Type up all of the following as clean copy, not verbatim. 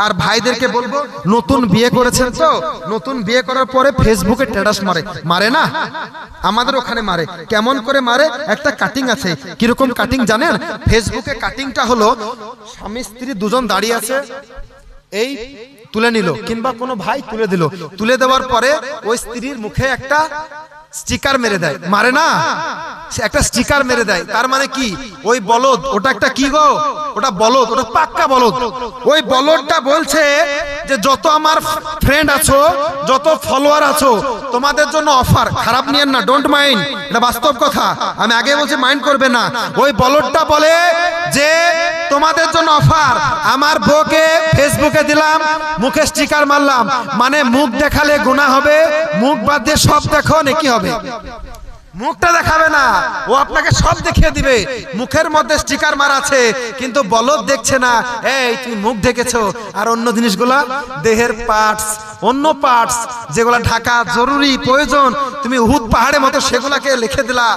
আর ভাইদেরকে বলবো, নতুন বিয়ে করেছেন তো, নতুন বিয়ে করার পরে ফেসবুকে স্ট্যাটাস মারে না, আমাদের ওখানে মারে। কেমন করে মারে? একটা কাটিং আছে। কিরকম কাটিং জানেন? ফেসবুকে কাটিংটা হলো, স্বামী স্ত্রী দুজন দাঁড়িয়ে আছে, এই তুলে নিল, কিংবা কোনো ভাই তুলে দিল, তুলে দেওয়ার পরে ওই স্ত্রীর মুখে একটা স্টিকার মেরে দেয়, মারে না, একটা স্টিকার মেরে দেয়। তার মানে কি? ওই বলদ, ওটা একটা কি গো, ওটা বলদ, ওটা পাক্কা বলদ। ওই বলদটা বলছে যে যত আমার ফ্রেন্ড আছো, যত ফলোয়ার আছো, তোমাদের জন্য অফার, খারাপ নিয়েন না, ডোন্ট মাইন্ড, এটা বাস্তব কথা, আমি আগে বলছি মাইন্ড করবে না। ওই বলদটা বলে যে তোমাদের জন্য অফার, আমার বউকে ফেসবুকে দিলাম, মুখে স্টিকার মারলাম, মানে মুখ দেখালে গুনাহ হবে, মুখ বাদ দিয়ে সব দেখো নেকি হবে। মুখটা দেখাবে না, ও আপনাকে সব দেখিয়ে দিবে। মুখের মধ্যে স্টিকার মারা আছে, কিন্তু বলদ দেখছে না। এই তুমি মুখ ঢেকেছো, আর অন্য জিনিসগুলা, দেহের পার্টস, অন্য পার্টস যেগুলা ঢাকা জরুরি প্রয়োজন, তুমি উহুদ পাহাড়ের মতো সেগুলাকে লিখে দিলা,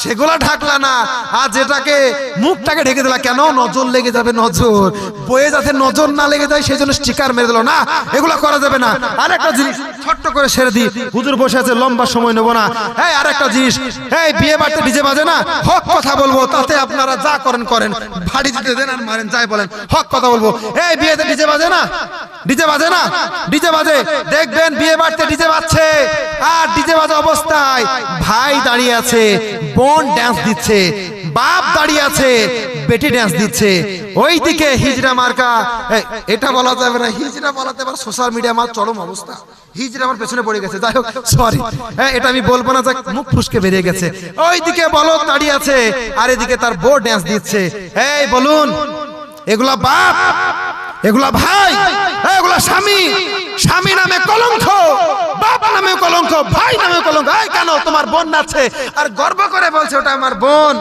সেগুলা ঢাকলা না। আর যেটাকে মুখটাকে ঢেকে দিলা, কেন? নজর লেগে যাবে, নজর বয়ে যাতে নজর না লেগে যায় সেই জন্য স্টিকার মেরে দিল। না, এগুলা করা যাবে না। আরেকটা জিনিস ছোট্ট করে সেরে দিই, হুজুর বসে আছে, লম্বা সময় নেব না। এই আরেকটা জিনিস, এই বিয়ে বাড়িতে ডিজে বাজে না, হক কথা বলবো, তাতে আপনারা যা করেন করেন, ভাড়ি দিতে দেন আর মারেন, যাই বলেন, হক কথা বলবো। এই বিয়েতে ডিজে বাজে না, ডিজে বাজে না, ডিজে বাজে, দেখবেন বিয়ে বাড়িতে ডিজে বাজছে, আর ডিজে বাজা অবস্থায় ভাই দাঁড়িয়ে আছে, বোন ড্যান্স দিচ্ছে, বাপ দাঁড়িয়ে আছে, বেটি ড্যান্স দিচ্ছে, ওইদিকে হিজড়া মার্কা, এটা বলা যাবে না, হিজড়া বলাতে পারে, সোশ্যাল মিডিয়া আমার চরম অবস্থা, হিজড়া আমার পেছনে পড়ে গেছে, যাই হোক সরি, এটা আমি বলবো না, যাক মুখ ফুসকে বেরিয়ে গেছে। ওইদিকে বলদ দাঁড়িয়ে আছে, আর এদিকে তার বউ ড্যান্স দিচ্ছে। এই বলুন, এগুলা বাপ, এগুলা ভাই, এগুলা স্বামী, স্বামী নামে কলঙ্ক, বাপ নামে কলঙ্ক, ভাই নামে কলঙ্ক। এই কেন? তোমার বোন নাচছে আর গর্ব করে বলছে ওটা আমার বোন,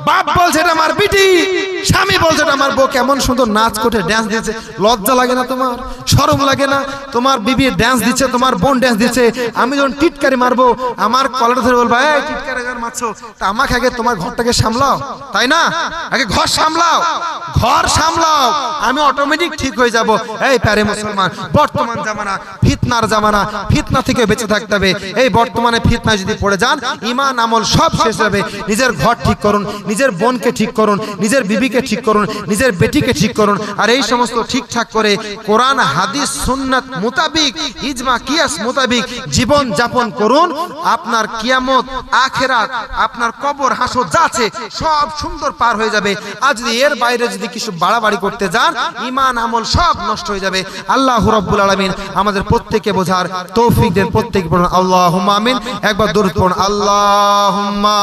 বাপ বলছে এটা আমার বিটি, স্বামী বলছে এটা আমার বউ। কেমন সুন্দর নাচ করে ড্যান্স দিচ্ছে, লজ্জা লাগে না তোমার? শরম লাগে না? তোমার বিবি ড্যান্স দিচ্ছে, তোমার বোন ড্যান্স দিচ্ছে, আমি যখন টিটকারি মারবো, আমার কলার ধরে বলবো, এই টিটকারি গান মারছো, তা আমাকে আগে তোমার ঘরটাকে সামলাও, তাই না? আগে ঘর সামলাও, ঘর সামলাও, আমি অটোমেটিক ঠিক হয়ে যাব। এই প্যারে মুসলমান, বর্তমান জামানা ফিতনার জামানা, ফিতনা থেকে বেঁচে থাকতে হবে। এই বর্তমানে ফিতনা যদি পড়ে যান, ঈমান আমল সব শেষ হবে। নিজের ঘর ঠিক করুন, নিজের বোনকে ঠিক করুন, নিজের বিবিকে ঠিক করুন, নিজের বেটিকে ঠিক করুন, আর এই সমস্ত ঠিকঠাক করে কোরআন হাদিস সুন্নাত মোতাবিক, ইজমা কিয়াস মোতাবিক জীবন যাপন করুন। আপনার কিয়ামত, আখিরাত, আপনার কবর, হাসর যা আছে সব সুন্দর পার হয়ে যাবে। আর যদি এর বাইরে যদি কিছু বাড়াবাড়ি করতে যান, ঈমান আমল সব নষ্ট হয়ে যাবে। আল্লাহ রাব্বুল আলামিন আমাদের প্রত্যেককে বোঝার তৌফিক দেন। প্রত্যেকে বলুন আল্লাহুম্মা আমিন। একবার দরুদ পড়ুন, আল্লাহুম্মা।